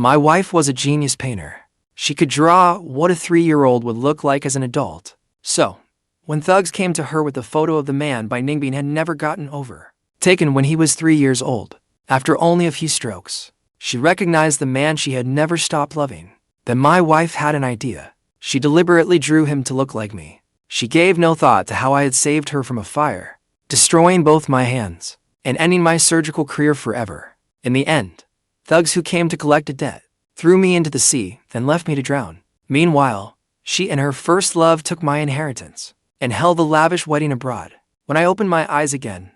My wife was a genius painter. She could draw what a 3-year-old would look like as an adult. So, when thugs came to her with a photo of the man Bai Ningbing had never gotten over, taken when he was 3 years old, after only a few strokes, she recognized the man she had never stopped loving. Then my wife had an idea. She deliberately drew him to look like me. She gave no thought to how I had saved her from a fire, destroying both my hands, and ending my surgical career forever. In the end, thugs who came to collect a debt threw me into the sea, then left me to drown. Meanwhile, she and her first love took my inheritance and held a lavish wedding abroad. When I opened my eyes again,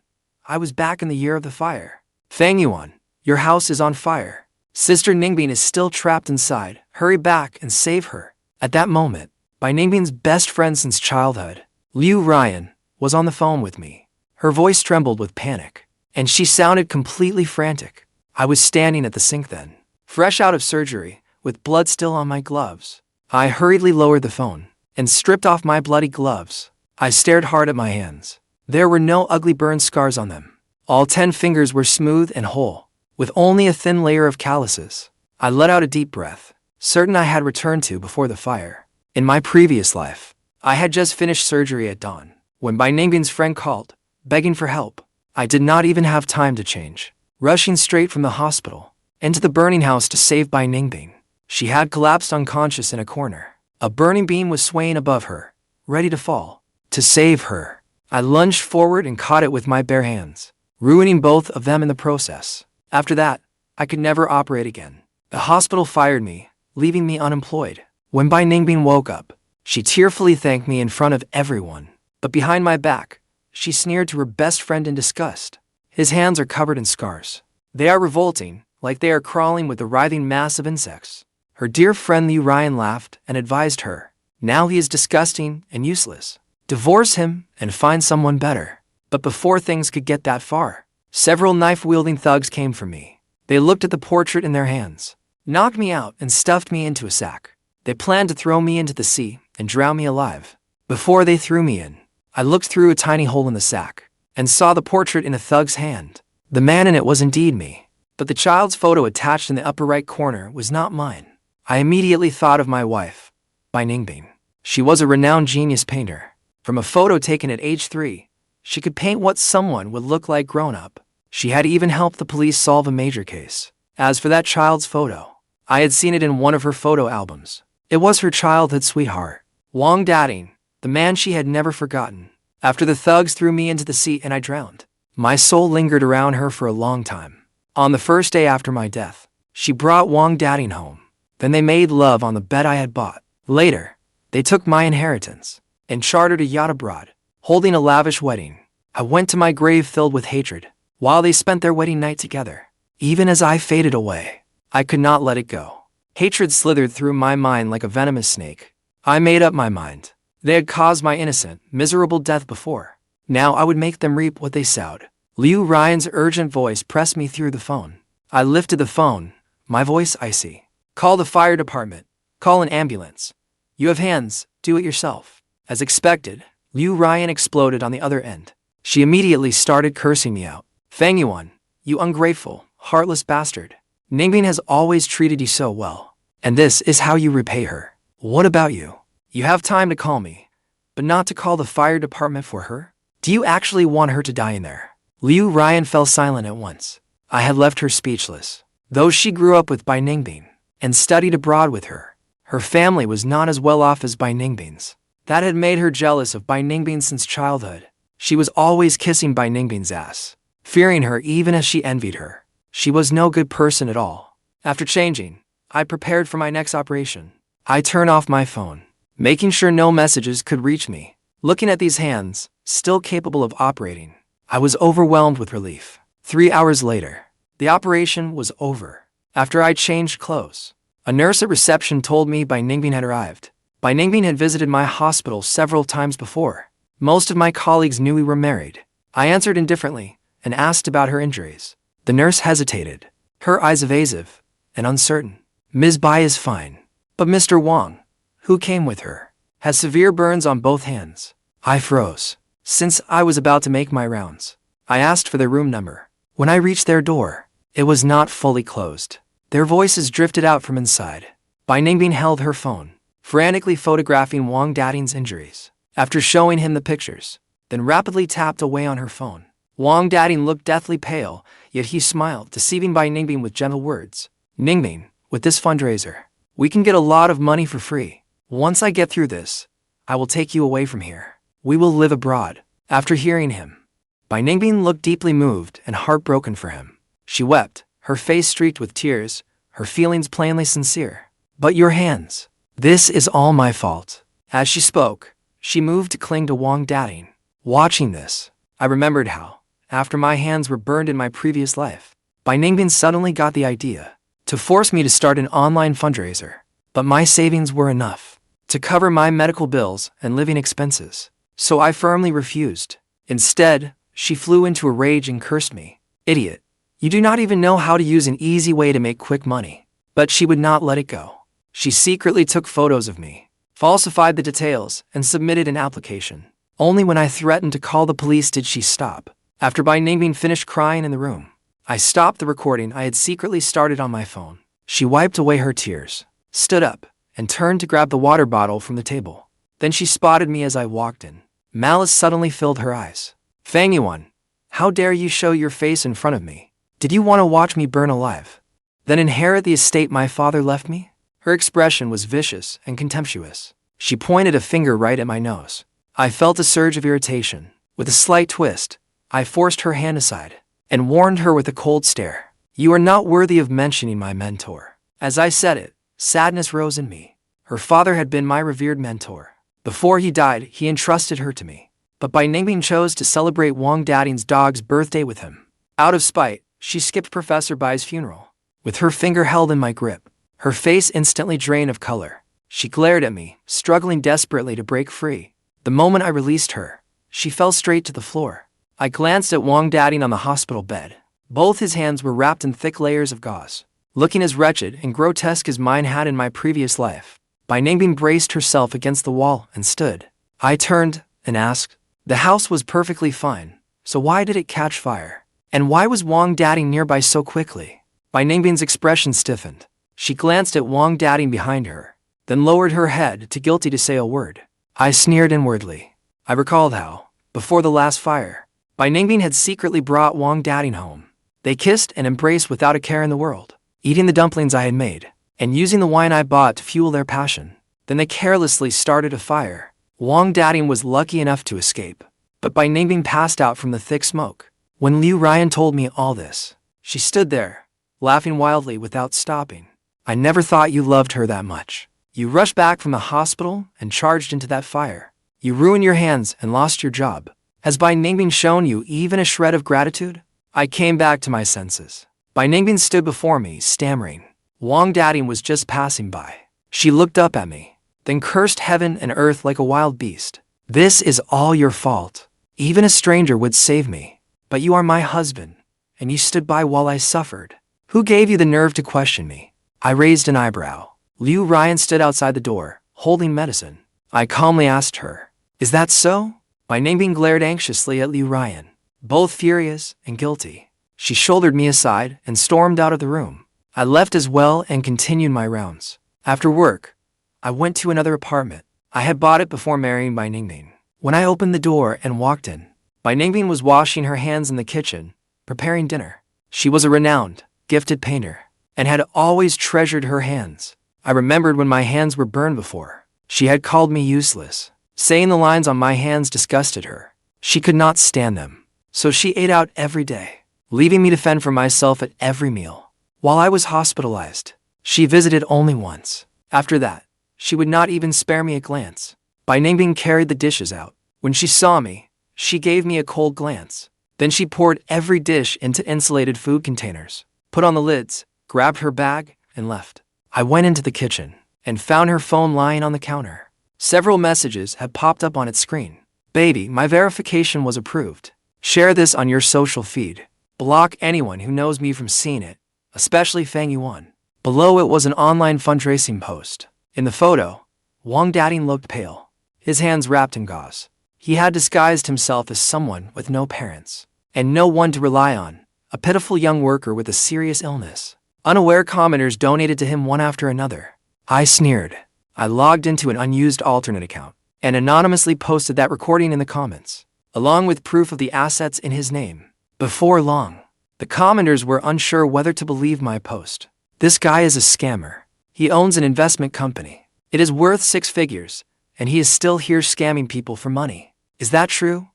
I was back in the year of the fire. Fang Yuan, your house is on fire. Sister Ningbing is still trapped inside. Hurry back and save her. At that moment, Bai Ningbing's best friend since childhood, Liu Ryan, was on the phone with me. Her voice trembled with panic, and she sounded completely frantic. I was standing at the sink then, fresh out of surgery, with blood still on my gloves. I hurriedly lowered the phone and stripped off my bloody gloves. I stared hard at my hands. There were no ugly burn scars on them. All 10 fingers were smooth and whole, with only a thin layer of calluses. I let out a deep breath, certain I had returned to before the fire. In my previous life, I had just finished surgery at dawn, when Bai Ningbing's friend called, begging for help. I did not even have time to change, rushing straight from the hospital into the burning house to save Bai Ningbing. She had collapsed unconscious in a corner. A burning beam was swaying above her, ready to fall. To save her, I lunged forward and caught it with my bare hands, ruining both of them in the process. After that, I could never operate again. The hospital fired me, leaving me unemployed. When Bai Ningbing woke up, she tearfully thanked me in front of everyone. But behind my back, she sneered to her best friend in disgust. His hands are covered in scars. They are revolting, like they are crawling with the writhing mass of insects. Her dear friend Liu Ryan laughed and advised her, now he is disgusting and useless. Divorce him and find someone better. But before things could get that far, several knife-wielding thugs came for me. They looked at the portrait in their hands, knocked me out and stuffed me into a sack. They planned to throw me into the sea and drown me alive. Before they threw me in, I looked through a tiny hole in the sack and saw the portrait in a thug's hand. The man in it was indeed me, but the child's photo attached in the upper right corner was not mine. I immediately thought of my wife, Bai Ningbing. She was a renowned genius painter. From a photo taken at age 3, she could paint what someone would look like grown up. She had even helped the police solve a major case. As for that child's photo, I had seen it in one of her photo albums. It was her childhood sweetheart, Wang Dateng, the man she had never forgotten. After the thugs threw me into the sea and I drowned, my soul lingered around her for a long time. On the first day after my death, she brought Wang Dateng home. Then they made love on the bed I had bought. Later, they took my inheritance and chartered a yacht abroad, holding a lavish wedding. I went to my grave filled with hatred, while they spent their wedding night together. Even as I faded away, I could not let it go. Hatred slithered through my mind like a venomous snake. I made up my mind. They had caused my innocent, miserable death before. Now I would make them reap what they sowed. Liu Ryan's urgent voice pressed me through the phone. I lifted the phone, my voice icy. Call the fire department. Call an ambulance. You have hands, do it yourself. As expected, Liu Ryan exploded on the other end. She immediately started cursing me out. Fang Yuan, you ungrateful, heartless bastard. Ningbing has always treated you so well, and this is how you repay her. What about you? You have time to call me, but not to call the fire department for her? Do you actually want her to die in there? Liu Ryan fell silent at once. I had left her speechless. Though she grew up with Bai Ningbing and studied abroad with her, her family was not as well off as Bai Ningbing's. That had made her jealous of Bai Ningbing since childhood. She was always kissing Bai Ningbing's ass, fearing her even as she envied her. She was no good person at all. After changing, I prepared for my next operation. I turned off my phone, making sure no messages could reach me. Looking at these hands, still capable of operating, I was overwhelmed with relief. 3 hours later, the operation was over. After I changed clothes, a nurse at reception told me Bai Ningbing had arrived. Bai Ningbing had visited my hospital several times before. Most of my colleagues knew we were married. I answered indifferently and asked about her injuries. The nurse hesitated, her eyes evasive and uncertain. Ms. Bai is fine, but Mr. Wang, who came with her, has severe burns on both hands. I froze. Since I was about to make my rounds, I asked for their room number. When I reached their door, it was not fully closed. Their voices drifted out from inside. Bai Ningbing held her phone, frantically photographing Wang Dateng's injuries. After showing him the pictures, then rapidly tapped away on her phone. Wang Dateng looked deathly pale, yet he smiled, deceiving Bai Ningbing with gentle words. Ningbing, with this fundraiser, we can get a lot of money for free. Once I get through this, I will take you away from here. We will live abroad. After hearing him, Bai Ningbing looked deeply moved and heartbroken for him. She wept, her face streaked with tears, her feelings plainly sincere. But your hands. This is all my fault. As she spoke, she moved to cling to Wang Dateng. Watching this, I remembered how, after my hands were burned in my previous life, Bai Ningbing suddenly got the idea to force me to start an online fundraiser. But my savings were enough to cover my medical bills and living expenses, so I firmly refused. Instead, she flew into a rage and cursed me. Idiot, you do not even know how to use an easy way to make quick money. But she would not let it go. She secretly took photos of me, falsified the details, and submitted an application. Only when I threatened to call the police did she stop. After Bai Ningbing finished crying in the room, I stopped the recording I had secretly started on my phone. She wiped away her tears, stood up, and turned to grab the water bottle from the table. Then she spotted me as I walked in. Malice suddenly filled her eyes. Fang Yuan, how dare you show your face in front of me? Did you want to watch me burn alive? Then inherit the estate my father left me? Her expression was vicious and contemptuous. She pointed a finger right at my nose. I felt a surge of irritation. With a slight twist, I forced her hand aside and warned her with a cold stare. You are not worthy of mentioning my mentor. As I said it, sadness rose in me. Her father had been my revered mentor. Before he died, he entrusted her to me. But Bai Ningbing chose to celebrate Wang Dateng's dog's birthday with him. Out of spite, she skipped Professor Bai's funeral. With her finger held in my grip, her face instantly drained of color. She glared at me, struggling desperately to break free. The moment I released her, she fell straight to the floor. I glanced at Wang Dateng on the hospital bed. Both his hands were wrapped in thick layers of gauze. Looking as wretched and grotesque as mine had in my previous life, Bai Ningbing braced herself against the wall and stood. I turned and asked. The house was perfectly fine, so why did it catch fire? And why was Wang Dateng nearby so quickly? Bai Ningbing's expression stiffened. She glanced at Wang Dateng behind her, then lowered her head, too guilty to say a word. I sneered inwardly. I recalled how, before the last fire, Bai Ningbing had secretly brought Wang Dateng home. They kissed and embraced without a care in the world, eating the dumplings I had made, and using the wine I bought to fuel their passion. Then they carelessly started a fire. Wang Dateng was lucky enough to escape, but Bai Ningbing passed out from the thick smoke. When Liu Ryan told me all this, she stood there, laughing wildly without stopping. I never thought you loved her that much. You rushed back from the hospital and charged into that fire. You ruined your hands and lost your job. Has Bai Ningbing shown you even a shred of gratitude? I came back to my senses. Bai Ningbing stood before me, stammering. Wang Dateng was just passing by. She looked up at me, then cursed heaven and earth like a wild beast. This is all your fault. Even a stranger would save me. But you are my husband, and you stood by while I suffered. Who gave you the nerve to question me? I raised an eyebrow. Liu Ryan stood outside the door, holding medicine. I calmly asked her, is that so? Bai Ningbing glared anxiously at Liu Ryan, both furious and guilty. She shouldered me aside and stormed out of the room. I left as well and continued my rounds. After work, I went to another apartment. I had bought it before marrying Bai Ningbing. When I opened the door and walked in, Bai Ningbing was washing her hands in the kitchen, preparing dinner. She was a renowned, gifted painter, and had always treasured her hands. I remembered when my hands were burned before. She had called me useless, saying the lines on my hands disgusted her. She could not stand them, so she ate out every day, leaving me to fend for myself at every meal. While I was hospitalized, she visited only once. After that, she would not even spare me a glance. Bai Ningbing carried the dishes out. When she saw me, she gave me a cold glance. Then she poured every dish into insulated food containers, put on the lids, grabbed her bag, and left. I went into the kitchen and found her phone lying on the counter. Several messages had popped up on its screen. Baby, my verification was approved. Share this on your social feed. Block anyone who knows me from seeing it, especially Fang Yuan. Below it was an online fundraising post. In the photo, Wang Dateng looked pale, his hands wrapped in gauze. He had disguised himself as someone with no parents and no one to rely on, a pitiful young worker with a serious illness. Unaware commenters donated to him one after another. I sneered. I logged into an unused alternate account and anonymously posted that recording in the comments, along with proof of the assets in his name. Before long, the commenters were unsure whether to believe my post. This guy is a scammer. He owns an investment company. It is worth 6 figures, and he is still here scamming people for money. Is that true?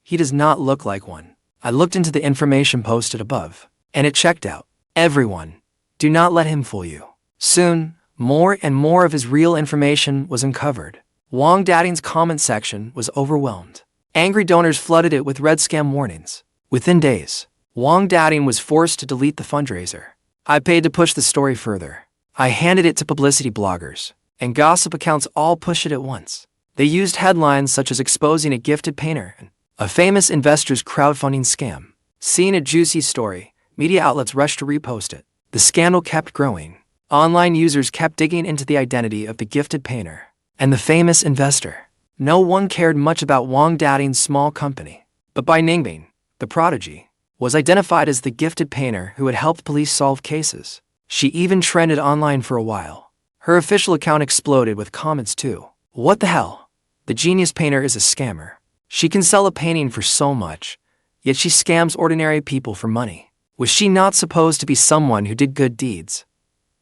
He does not look like one. I looked into the information posted above, and it checked out. Everyone, do not let him fool you. Soon, more and more of his real information was uncovered. Wang Dateng's comment section was overwhelmed. Angry donors flooded it with red scam warnings. Within days, Wang Dateng was forced to delete the fundraiser. I paid to push the story further. I handed it to publicity bloggers, and gossip accounts all pushed it at once. They used headlines such as exposing a gifted painter and a famous investor's crowdfunding scam. Seeing a juicy story, media outlets rushed to repost it. The scandal kept growing. Online users kept digging into the identity of the gifted painter and the famous investor. No one cared much about Wang Dateng's small company, but Bai Ningbing, the prodigy, was identified as the gifted painter who had helped police solve cases. She even trended online for a while. Her official account exploded with comments too. What the hell? The genius painter is a scammer. She can sell a painting for so much, yet she scams ordinary people for money. Was she not supposed to be someone who did good deeds?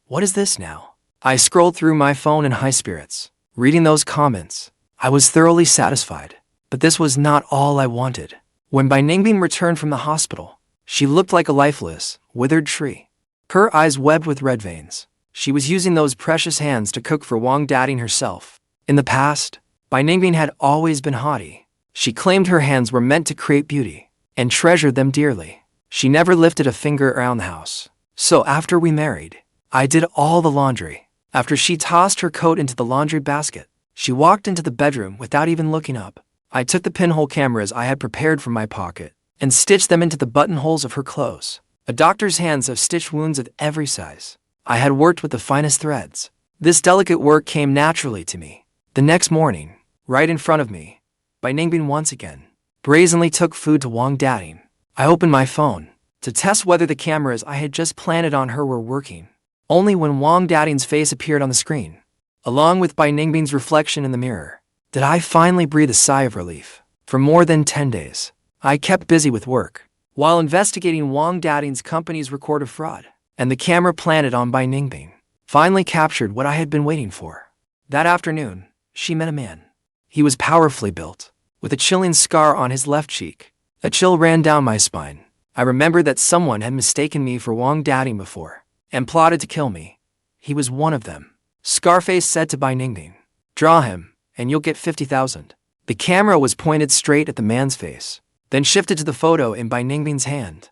What is this now? I scrolled through my phone in high spirits. Reading those comments, I was thoroughly satisfied. But this was not all I wanted. When Bai Ningbing returned from the hospital, she looked like a lifeless, withered tree. Her eyes webbed with red veins. She was using those precious hands to cook for Wang Dateng herself. In the past, Bai Ningbing had always been haughty. She claimed her hands were meant to create beauty, and treasured them dearly. She never lifted a finger around the house. So after we married, I did all the laundry. After she tossed her coat into the laundry basket, she walked into the bedroom without even looking up. I took the pinhole cameras I had prepared from my pocket and stitched them into the buttonholes of her clothes. A doctor's hands have stitched wounds of every size. I had worked with the finest threads. This delicate work came naturally to me. The next morning, right in front of me, Bai Ningbing once again brazenly took food to Wang Dateng. I opened my phone to test whether the cameras I had just planted on her were working. Only when Wang Dateng's face appeared on the screen, along with Bai Ningbing's reflection in the mirror, did I finally breathe a sigh of relief. For more than 10 days, I kept busy with work, while investigating Wang Dateng's company's record of fraud, and the camera planted on Bai Ningbing finally captured what I had been waiting for. That afternoon, she met a man. He was powerfully built, with a chilling scar on his left cheek. A chill ran down my spine. I remembered that someone had mistaken me for Wang Dateng before, and plotted to kill me. He was one of them. Scarface said to Bai Ningbing, "Draw him, and you'll get 50,000. The camera was pointed straight at the man's face, then shifted to the photo in Bai Ningbing's hand.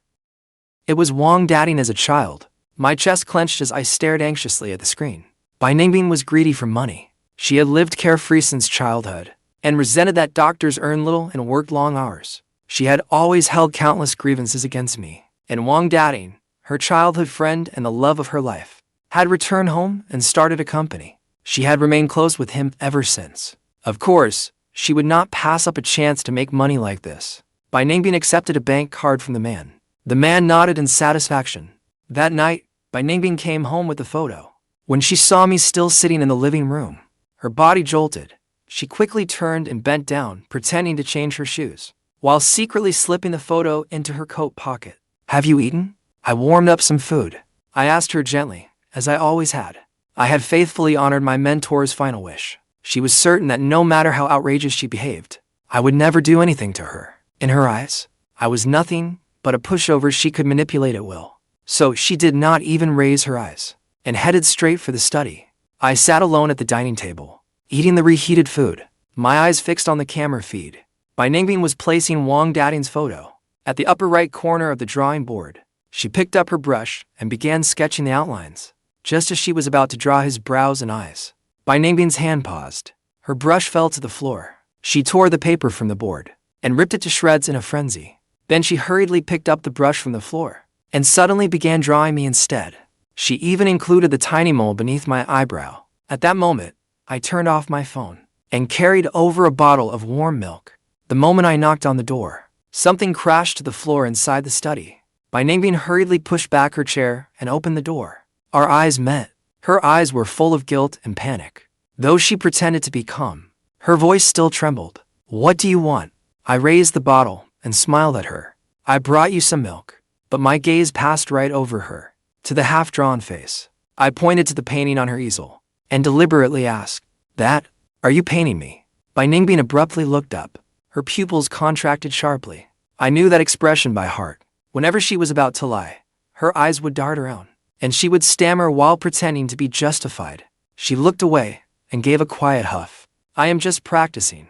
It was Wang Dateng as a child. My chest clenched as I stared anxiously at the screen. Bai Ningbing was greedy for money. She had lived carefree since childhood, and resented that doctors earned little and worked long hours. She had always held countless grievances against me, and Wang Dateng, her childhood friend and the love of her life, had returned home and started a company. She had remained close with him ever since. Of course, she would not pass up a chance to make money like this. Bai Ningbing accepted a bank card from the man. The man nodded in satisfaction. That night, Bai Ningbing came home with the photo. When she saw me still sitting in the living room, her body jolted. She quickly turned and bent down, pretending to change her shoes, while secretly slipping the photo into her coat pocket. "Have you eaten?" "I warmed up some food," I asked her gently, as I always had. I had faithfully honored my mentor's final wish. She was certain that no matter how outrageous she behaved, I would never do anything to her. In her eyes, I was nothing but a pushover she could manipulate at will. So she did not even raise her eyes, and headed straight for the study. I sat alone at the dining table, eating the reheated food, my eyes fixed on the camera feed. Bai Ningbing was placing Wang Dateng's photo at the upper right corner of the drawing board. She picked up her brush and began sketching the outlines. Just as she was about to draw his brows and eyes, Bai Ningbing's hand paused. Her brush fell to the floor. She tore the paper from the board and ripped it to shreds in a frenzy. Then she hurriedly picked up the brush from the floor and suddenly began drawing me instead. She even included the tiny mole beneath my eyebrow. At that moment, I turned off my phone and carried over a bottle of warm milk. The moment I knocked on the door, something crashed to the floor inside the study. Bai Ningbing hurriedly pushed back her chair and opened the door. Our eyes met. Her eyes were full of guilt and panic. Though she pretended to be calm, her voice still trembled. What do you want? I raised the bottle and smiled at her. I brought you some milk. But my gaze passed right over her, to the half-drawn face. I pointed to the painting on her easel, and deliberately asked, That? Are you painting me? Bai Ningbing abruptly looked up. Her pupils contracted sharply. I knew that expression by heart. Whenever she was about to lie, her eyes would dart around, and she would stammer while pretending to be justified. She looked away and gave a quiet huff. I am just practicing.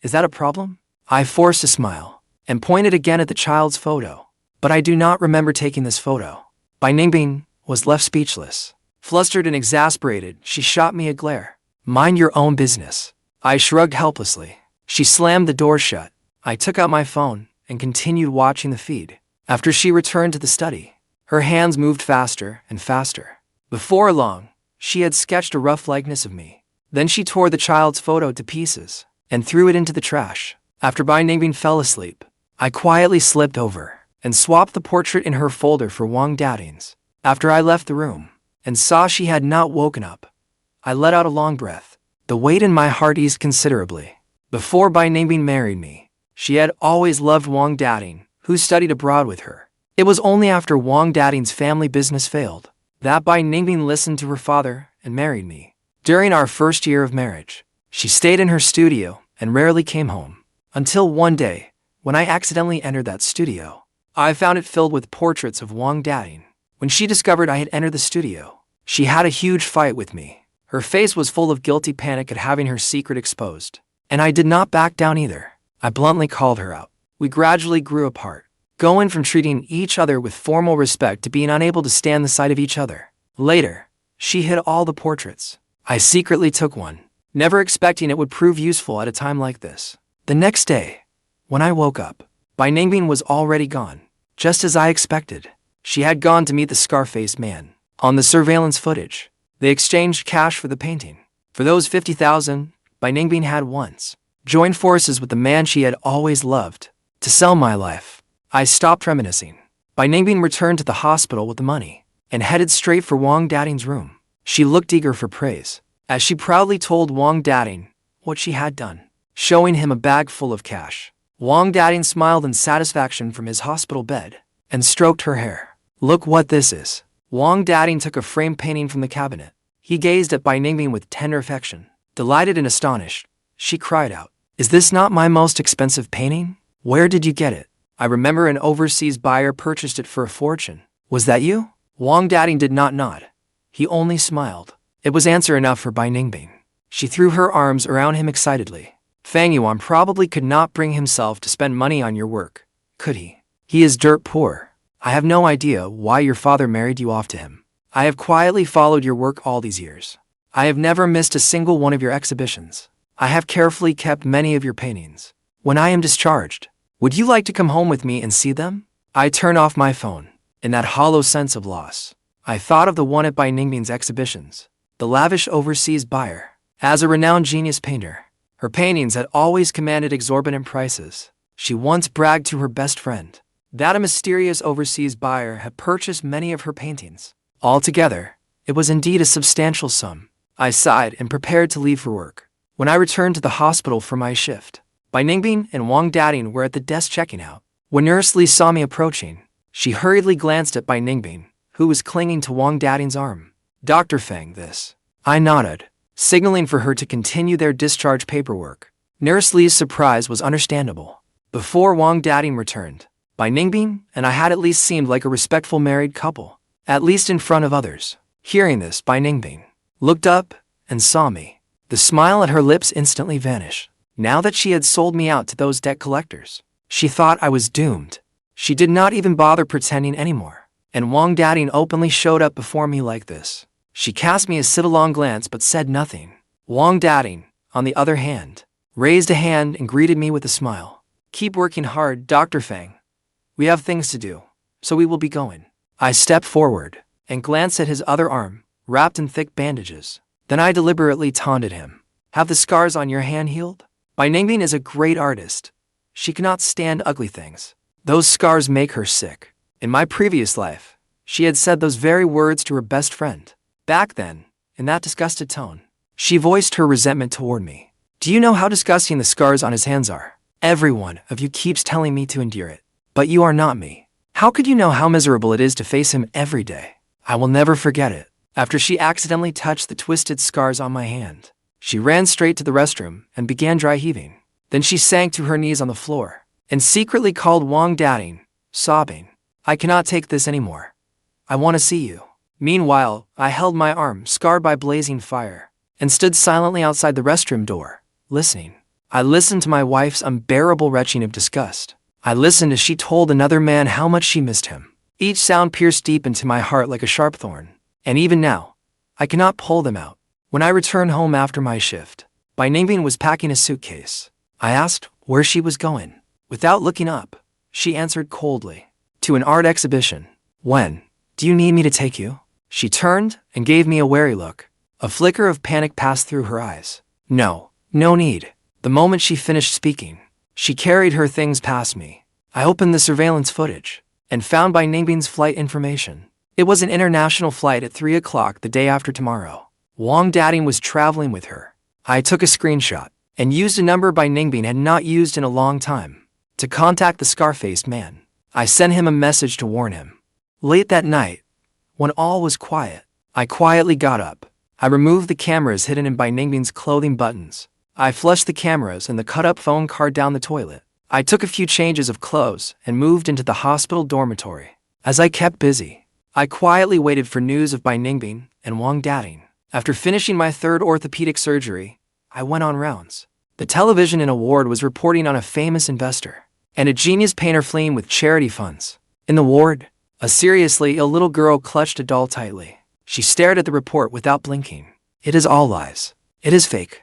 Is that a problem? I forced a smile and pointed again at the child's photo. But I do not remember taking this photo. Bai Ningbing was left speechless. Flustered and exasperated, she shot me a glare. Mind your own business. I shrugged helplessly. She slammed the door shut. I took out my phone and continued watching the feed. After she returned to the study, her hands moved faster and faster. Before long, she had sketched a rough likeness of me. Then she tore the child's photo to pieces and threw it into the trash. After Bai Ningbing fell asleep, I quietly slipped over and swapped the portrait in her folder for Wang Dateng's. After I left the room and saw she had not woken up, I let out a long breath. The weight in my heart eased considerably. Before Bai Ningbing married me, she had always loved Wang Dateng, who studied abroad with her. It was only after Wang Dateng's family business failed that Bai Ningbing listened to her father and married me. During our first year of marriage, she stayed in her studio and rarely came home. Until one day, when I accidentally entered that studio, I found it filled with portraits of Wang Dateng. When she discovered I had entered the studio, she had a huge fight with me. Her face was full of guilty panic at having her secret exposed. And I did not back down either. I bluntly called her out. We gradually grew apart, going from treating each other with formal respect to being unable to stand the sight of each other. Later, she hid all the portraits. I secretly took one, never expecting it would prove useful at a time like this. The next day, when I woke up, Bai Ningbing was already gone. Just as I expected, she had gone to meet the Scarface man. On the surveillance footage, they exchanged cash for the painting. For those 50,000, Bai Ningbing had once joined forces with the man she had always loved to sell my life. I stopped reminiscing. Bai Ningbing returned to the hospital with the money and headed straight for Wang Dateng's room. She looked eager for praise as she proudly told Wang Dateng what she had done, showing him a bag full of cash. Wang Dateng smiled in satisfaction from his hospital bed and stroked her hair. Look what this is. Wang Dateng took a framed painting from the cabinet. He gazed at Bai Ningbing with tender affection. Delighted and astonished, she cried out, Is this not my most expensive painting? Where did you get it? I remember an overseas buyer purchased it for a fortune. Was that you? Wang Dateng did not nod. He only smiled. It was answer enough for Bai Ningbing. She threw her arms around him excitedly. Fang Yuan probably could not bring himself to spend money on your work, could he? He is dirt poor. I have no idea why your father married you off to him. I have quietly followed your work all these years. I have never missed a single one of your exhibitions. I have carefully kept many of your paintings. When I am discharged, would you like to come home with me and see them? I turned off my phone. In that hollow sense of loss, I thought of the one at Bai Ningbing's exhibitions, the lavish overseas buyer. As a renowned genius painter, her paintings had always commanded exorbitant prices. She once bragged to her best friend that a mysterious overseas buyer had purchased many of her paintings. Altogether, it was indeed a substantial sum. I sighed and prepared to leave for work. When I returned to the hospital for my shift, Bai Ningbing and Wang Dateng were at the desk checking out. When Nurse Li saw me approaching, she hurriedly glanced at Bai Ningbing, who was clinging to Wang Dateng's arm. Dr. Fang, this. I nodded, signaling for her to continue their discharge paperwork. Nurse Li's surprise was understandable. Before Wang Dateng returned, Bai Ningbing and I had at least seemed like a respectful married couple, at least in front of others. Hearing this, Bai Ningbing looked up and saw me. The smile at her lips instantly vanished. Now that she had sold me out to those debt collectors, she thought I was doomed. She did not even bother pretending anymore. And Wang Dateng openly showed up before me like this. She cast me a sidelong glance but said nothing. Wang Dateng, on the other hand, raised a hand and greeted me with a smile. Keep working hard, Dr. Fang. We have things to do, so we will be going. I stepped forward and glanced at his other arm, wrapped in thick bandages. Then I deliberately taunted him. Have the scars on your hand healed? Bai Ningbing is a great artist. She cannot stand ugly things. Those scars make her sick. In my previous life, she had said those very words to her best friend. Back then, in that disgusted tone, she voiced her resentment toward me. Do you know how disgusting the scars on his hands are? Every one of you keeps telling me to endure it. But you are not me. How could you know how miserable it is to face him every day? I will never forget it. After she accidentally touched the twisted scars on my hand, she ran straight to the restroom and began dry heaving. Then she sank to her knees on the floor and secretly called Wang Dateng, sobbing, I cannot take this anymore. I want to see you. Meanwhile, I held my arm, scarred by blazing fire, and stood silently outside the restroom door, listening. I listened to my wife's unbearable retching of disgust. I listened as she told another man how much she missed him. Each sound pierced deep into my heart like a sharp thorn. And even now, I cannot pull them out. When I returned home after my shift, Bai Ningbing was packing a suitcase. I asked where she was going. Without looking up, she answered coldly, to an art exhibition. When? Do you need me to take you? She turned and gave me a wary look. A flicker of panic passed through her eyes. No need. The moment she finished speaking, she carried her things past me. I opened the surveillance footage and found Bai Ningbing's flight information. It was an international flight at 3 o'clock the day after tomorrow. Wang Dateng was traveling with her. I took a screenshot and used a number Bai Ningbing had not used in a long time to contact the scar-faced man. I sent him a message to warn him. Late that night, when all was quiet, I quietly got up. I removed the cameras hidden in Bai Ningbing's clothing buttons. I flushed the cameras and the cut-up phone card down the toilet. I took a few changes of clothes and moved into the hospital dormitory. As I kept busy, I quietly waited for news of Bai Ningbing and Wang Dateng. After finishing my third orthopedic surgery, I went on rounds. The television in a ward was reporting on a famous investor and a genius painter fleeing with charity funds. In the ward, a seriously ill little girl clutched a doll tightly. She stared at the report without blinking. It is all lies. It is fake.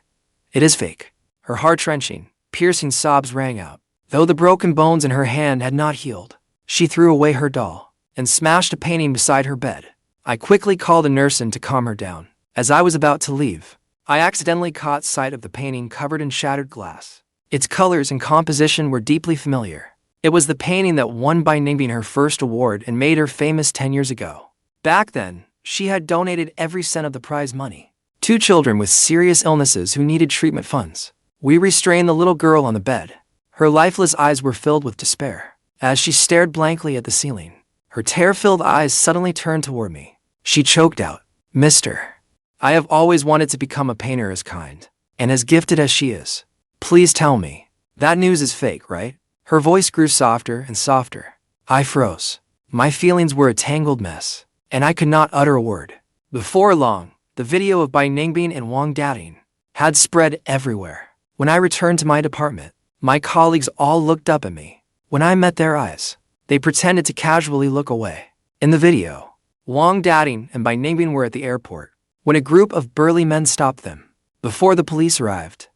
It is fake. Her heart-wrenching, piercing sobs rang out. Though the broken bones in her hand had not healed, she threw away her doll and smashed a painting beside her bed. I quickly called a nurse in to calm her down. As I was about to leave, I accidentally caught sight of the painting covered in shattered glass. Its colors and composition were deeply familiar. It was the painting that won Bai Ningbing her first award and made her famous 10 years ago. Back then, she had donated every cent of the prize money. 2 children with serious illnesses who needed treatment funds. We restrained the little girl on the bed. Her lifeless eyes were filled with despair. As she stared blankly at the ceiling, her tear-filled eyes suddenly turned toward me. She choked out, Mister, I have always wanted to become a painter as kind and as gifted as she is. Please tell me, that news is fake, right? Her voice grew softer and softer. I froze. My feelings were a tangled mess, and I could not utter a word. Before long, the video of Bai Ningbing and Wang Dateng had spread everywhere. When I returned to my department, my colleagues all looked up at me. When I met their eyes, they pretended to casually look away. In the video, Wang Dateng and Bai Ningbing were at the airport when a group of burly men stopped them. Before the police arrived,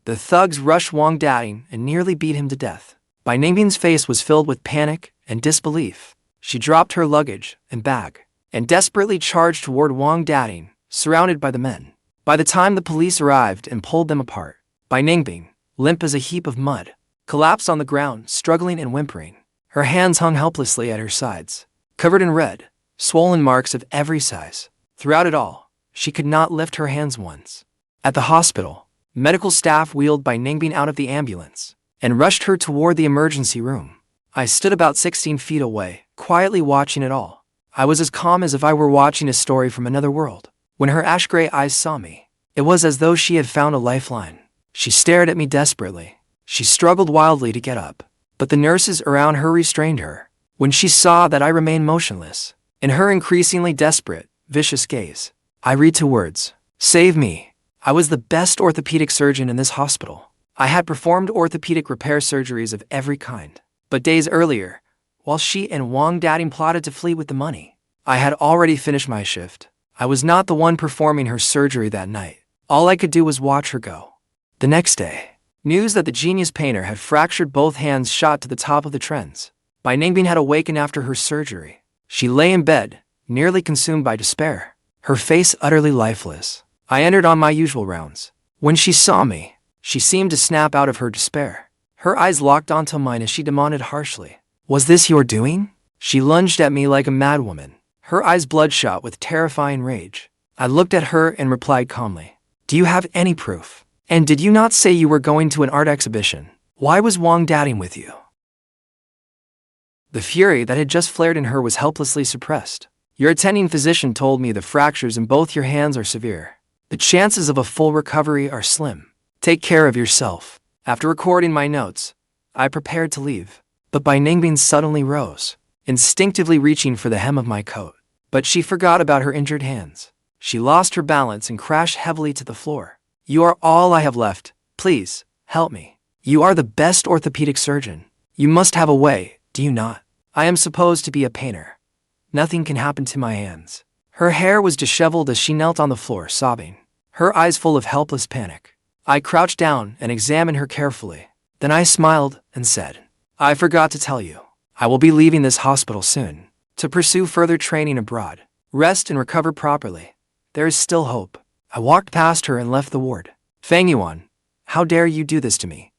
the thugs rushed Wang Dateng and nearly beat him to death. Bai Ningbing's face was filled with panic and disbelief. She dropped her luggage and bag and desperately charged toward Wang Dateng, surrounded by the men. By the time the police arrived and pulled them apart, Bai Ningbing, limp as a heap of mud, collapsed on the ground, struggling and whimpering. Her hands hung helplessly at her sides, covered in red, swollen marks of every size. Throughout it all, she could not lift her hands once. At the hospital, medical staff wheeled Bai Ningbing out of the ambulance and rushed her toward the emergency room. I stood about 16 feet away, quietly watching it all. I was as calm as if I were watching a story from another world. When her ash-gray eyes saw me, it was as though she had found a lifeline. She stared at me desperately. She struggled wildly to get up, but the nurses around her restrained her. When she saw that I remained motionless, in her increasingly desperate, vicious gaze, I read 2 words: save me. I was the best orthopedic surgeon in this hospital. I had performed orthopedic repair surgeries of every kind. But days earlier, while she and Wang Dateng plotted to flee with the money, I had already finished my shift. I was not the one performing her surgery that night. All I could do was watch her go. The next day, news that the genius painter had fractured both hands shot to the top of the trends. Bai Ningbing had awakened after her surgery. She lay in bed, nearly consumed by despair, her face utterly lifeless. I entered on my usual rounds. When she saw me, she seemed to snap out of her despair. Her eyes locked onto mine as she demanded harshly, was this your doing? She lunged at me like a madwoman, her eyes bloodshot with terrifying rage. I looked at her and replied calmly, "Do you have any proof? And did you not say you were going to an art exhibition? Why was Wang Dateng with you?" The fury that had just flared in her was helplessly suppressed. "Your attending physician told me the fractures in both your hands are severe. The chances of a full recovery are slim. Take care of yourself." After recording my notes, I prepared to leave. But Bai Ningbing suddenly rose, instinctively reaching for the hem of my coat. But she forgot about her injured hands. She lost her balance and crashed heavily to the floor. "You are all I have left. Please, help me. You are the best orthopedic surgeon. You must have a way, do you not? I am supposed to be a painter. Nothing can happen to my hands." Her hair was disheveled as she knelt on the floor, sobbing, her eyes full of helpless panic. I crouched down and examined her carefully. Then I smiled and said, "I forgot to tell you. I will be leaving this hospital soon to pursue further training abroad. Rest and recover properly. There is still hope." I walked past her and left the ward. "Fang Yuan, how dare you do this to me?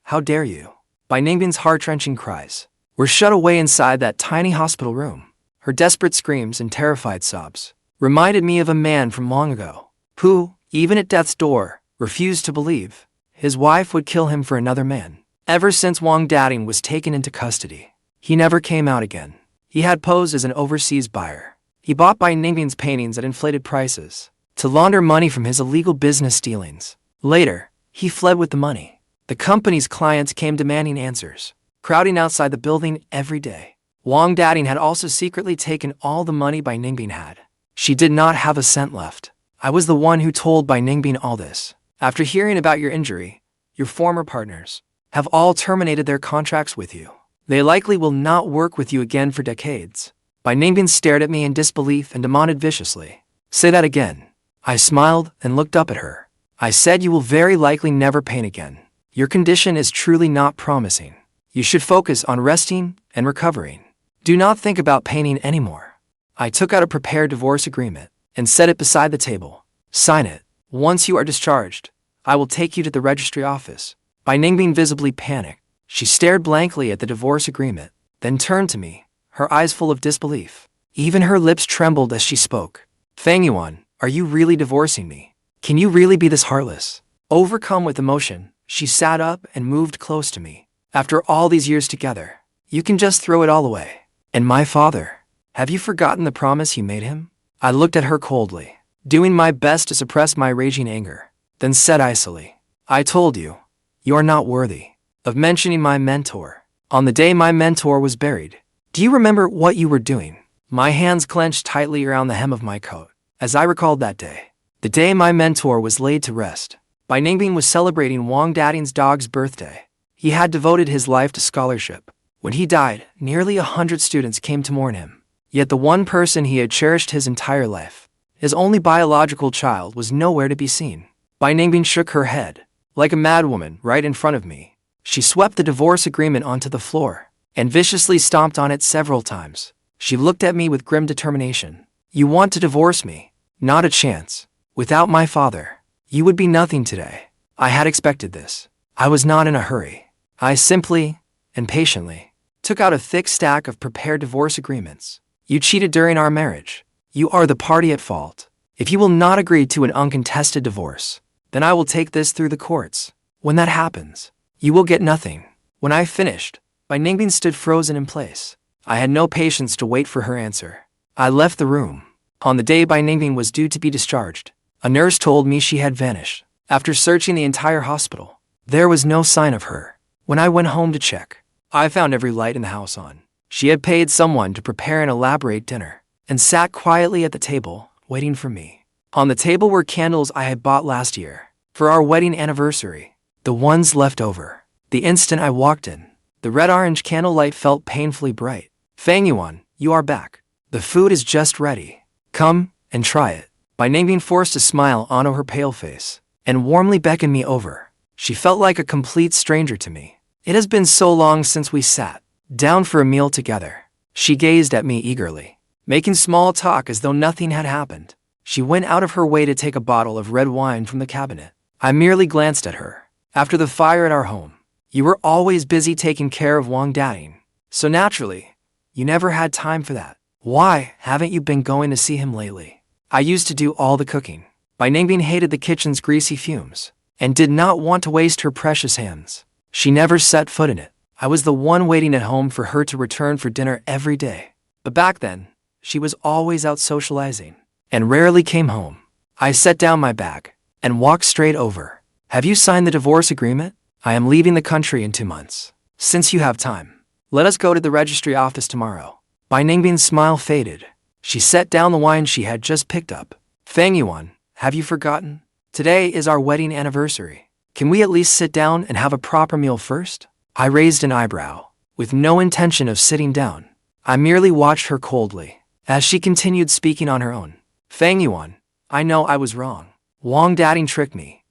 How dare you?" Bai Ningbing's heart-wrenching cries were shut away inside that tiny hospital room. Her desperate screams and terrified sobs reminded me of a man from long ago, who, even at death's door, refused to believe his wife would kill him for another man. Ever since Wang Dateng was taken into custody, he never came out again. He had posed as an overseas buyer. He bought Bai Ningbing's paintings at inflated prices to launder money from his illegal business dealings. Later, he fled with the money. The company's clients came demanding answers, crowding outside the building every day. Wang Dateng had also secretly taken all the money Bai Ningbing had. She did not have a cent left. I was the one who told Bai Ningbing all this. "After hearing about your injury, your former partners have all terminated their contracts with you. They likely will not work with you again for decades." Bai Ningbing stared at me in disbelief and demanded viciously, "Say that again." I smiled and looked up at her. "I said you will very likely never paint again. Your condition is truly not promising. You should focus on resting and recovering. Do not think about painting anymore." I took out a prepared divorce agreement and set it beside the table. "Sign it. Once you are discharged, I will take you to the registry office." Bai Ningbing visibly panicked. She stared blankly at the divorce agreement, then turned to me, her eyes full of disbelief. Even her lips trembled as she spoke. "Fang Yuan, are you really divorcing me? Can you really be this heartless?" Overcome with emotion, she sat up and moved close to me. "After all these years together, you can just throw it all away. And my father, have you forgotten the promise you made him?" I looked at her coldly, doing my best to suppress my raging anger, then said icily, "I told you, you are not worthy of mentioning my mentor. On the day my mentor was buried, do you remember what you were doing?" My hands clenched tightly around the hem of my coat as I recalled that day. The day my mentor was laid to rest. Bai Ningbing was celebrating Wang Dateng's dog's birthday. He had devoted his life to scholarship. When he died, nearly 100 students came to mourn him. Yet the one person he had cherished his entire life, his only biological child, was nowhere to be seen. Bai Ningbing shook her head, like a madwoman, right in front of me. She swept the divorce agreement onto the floor and viciously stomped on it several times. She looked at me with grim determination. "You want to divorce me? Not a chance. Without my father, you would be nothing today." I had expected this. I was not in a hurry. I simply and patiently took out a thick stack of prepared divorce agreements. "You cheated during our marriage. You are the party at fault. If you will not agree to an uncontested divorce, then I will take this through the courts. When that happens, you will get nothing." When I finished, Bai Ningbing stood frozen in place. I had no patience to wait for her answer. I left the room. On the day Bai Ningbing was due to be discharged, a nurse told me she had vanished. After searching the entire hospital, there was no sign of her. When I went home to check, I found every light in the house on. She had paid someone to prepare an elaborate dinner and sat quietly at the table, waiting for me. On the table were candles I had bought last year for our wedding anniversary, the ones left over. The instant I walked in, the red-orange candlelight felt painfully bright. "Fang Yuan, you are back. The food is just ready. Come and try it." Bai Ningbing forced a smile onto her pale face and warmly beckoned me over. She felt like a complete stranger to me. "It has been so long since we sat down for a meal together." She gazed at me eagerly, making small talk as though nothing had happened. She went out of her way to take a bottle of red wine from the cabinet. I merely glanced at her. "After the fire at our home, you were always busy taking care of Wang Dateng. So naturally, You never had time for that. Why haven't you been going to see him lately? I used to do all the cooking. Bai Ningbing hated the kitchen's greasy fumes and did not want to waste her precious hands. She never set foot in it. I was the one waiting at home for her to return for dinner every day. But back then, she was always out socializing and rarely came home. I set down my bag and walked straight over. Have you signed the divorce agreement? I am leaving the country in 2 months. Since you have time, let us go to the registry office tomorrow. Bai Ningbing's smile faded. She set down the wine she had just picked up. Fang Yuan, have you forgotten? Today is our wedding anniversary. Can we at least sit down and have a proper meal first? I raised an eyebrow, with no intention of sitting down. I merely watched her coldly, as she continued speaking on her own. Fang Yuan, I know I was wrong. Wang Dateng tricked me.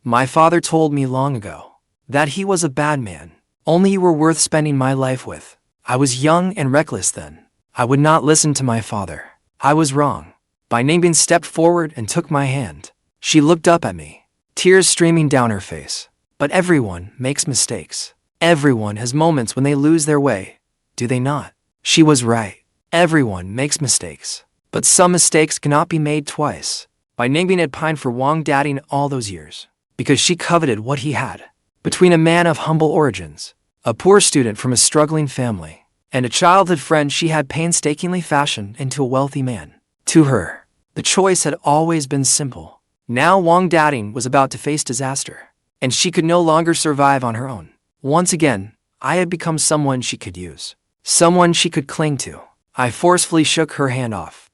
My father told me long ago that he was a bad man. Only you were worth spending my life with. I was young and reckless then. I would not listen to my father. I was wrong. Bai Ningbing stepped forward and took my hand. She looked up at me, tears streaming down her face. But everyone makes mistakes. Everyone has moments when they lose their way, do they not? She was right. Everyone makes mistakes. But some mistakes cannot be made twice. Bai Ningbing had pined for Wang Dateng all those years, because she coveted what he had. Between a man of humble origins, a poor student from a struggling family, and a childhood friend she had painstakingly fashioned into a wealthy man. To her, the choice had always been simple. Now Wang Dateng was about to face disaster, and she could no longer survive on her own. Once again, I had become someone she could use, someone she could cling to. I forcefully shook her hand off.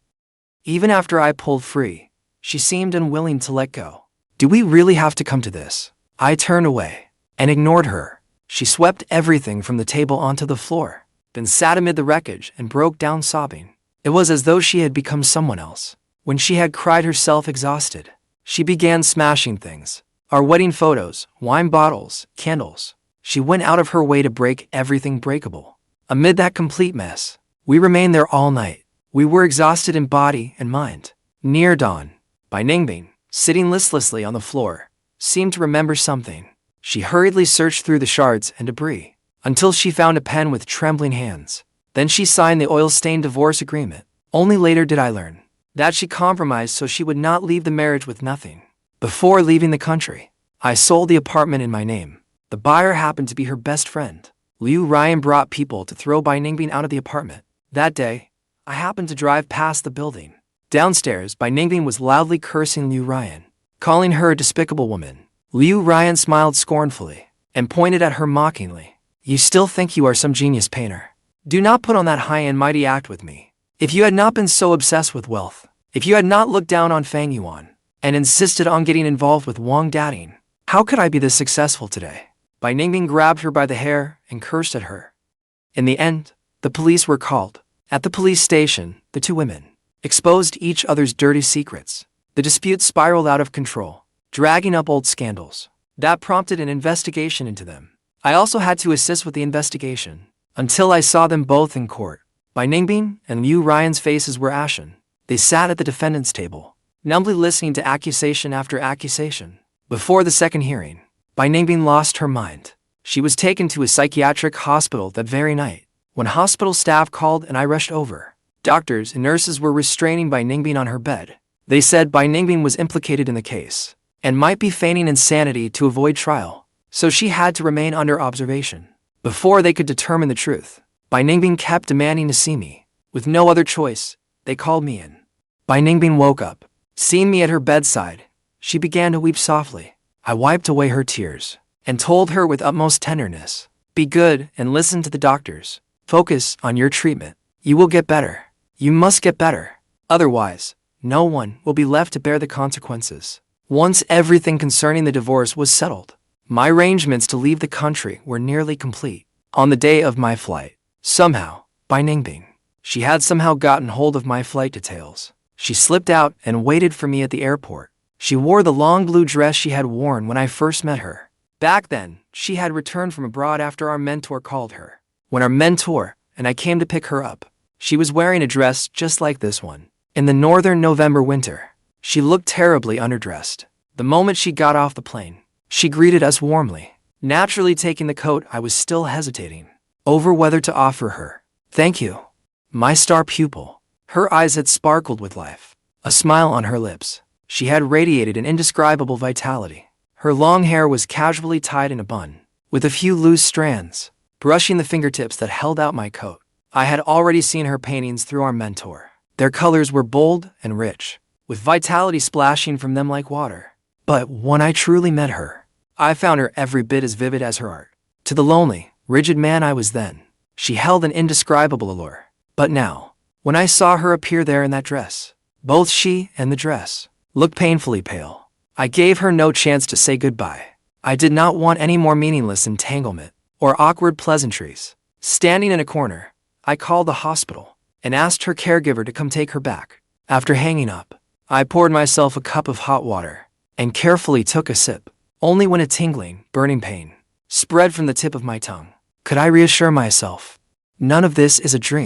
Even after I pulled free, she seemed unwilling to let go. Do we really have to come to this? I turned away and ignored her. She swept everything from the table onto the floor, then sat amid the wreckage and broke down sobbing. It was as though she had become someone else. When she had cried herself exhausted, she began smashing things. Our wedding photos, wine bottles, candles. She went out of her way to break everything breakable. Amid that complete mess, we remained there all night. We were exhausted in body and mind. Near dawn, Bai Ningbing, sitting listlessly on the floor, seemed to remember something. She hurriedly searched through the shards and debris, until she found a pen with trembling hands. Then she signed the oil-stained divorce agreement. Only later did I learn that she compromised so she would not leave the marriage with nothing. Before leaving the country, I sold the apartment in my name. The buyer happened to be her best friend. Liu Ryan brought people to throw Bai Ningbing out of the apartment. That day, I happened to drive past the building. Downstairs, Bai Ningbing was loudly cursing Liu Ryan, calling her a despicable woman. Liu Ryan smiled scornfully and pointed at her mockingly. You still think you are some genius painter? Do not put on that high and mighty act with me. If you had not been so obsessed with wealth, if you had not looked down on Fang Yuan and insisted on getting involved with Wang Dateng, how could I be this successful today? Bai Ningbing grabbed her by the hair and cursed at her. In the end, the police were called. At the police station, the two women exposed each other's dirty secrets. The dispute spiraled out of control, dragging up old scandals. That prompted an investigation into them. I also had to assist with the investigation, until I saw them both in court. Bai Ningbing and Liu Ryan's faces were ashen. They sat at the defendant's table, numbly listening to accusation after accusation. Before the second hearing, Bai Ningbing lost her mind. She was taken to a psychiatric hospital that very night. When hospital staff called and I rushed over, doctors and nurses were restraining Bai Ningbing on her bed. They said Bai Ningbing was implicated in the case and might be feigning insanity to avoid trial, so she had to remain under observation. Before they could determine the truth, Bai Ningbing kept demanding to see me. With no other choice, they called me in. Bai Ningbing woke up. Seeing me at her bedside, she began to weep softly. I wiped away her tears and told her with utmost tenderness, be good and listen to the doctors. Focus on your treatment. You will get better. You must get better. Otherwise, no one will be left to bear the consequences. Once everything concerning the divorce was settled, my arrangements to leave the country were nearly complete. On the day of my flight, somehow, Bai Ningbing, she had somehow gotten hold of my flight details. She slipped out and waited for me at the airport. She wore the long blue dress she had worn when I first met her. Back then, she had returned from abroad after our mentor called her. When our mentor and I came to pick her up, she was wearing a dress just like this one. In the northern November winter, she looked terribly underdressed. The moment she got off the plane, she greeted us warmly. Naturally taking the coat, I was still hesitating over whether to offer her. Thank you, my star pupil. Her eyes had sparkled with life, a smile on her lips. She had radiated an indescribable vitality. Her long hair was casually tied in a bun, with a few loose strands brushing the fingertips that held out my coat. I had already seen her paintings through our mentor. Their colors were bold and rich, with vitality splashing from them like water. But when I truly met her, I found her every bit as vivid as her art. To the lonely, rigid man I was then, she held an indescribable allure. But now, when I saw her appear there in that dress, both she and the dress looked painfully pale. I gave her no chance to say goodbye. I did not want any more meaningless entanglement or awkward pleasantries. Standing in a corner, I called the hospital and asked her caregiver to come take her back. After hanging up, I poured myself a cup of hot water and carefully took a sip. Only when a tingling, burning pain spread from the tip of my tongue could I reassure myself, none of this is a dream.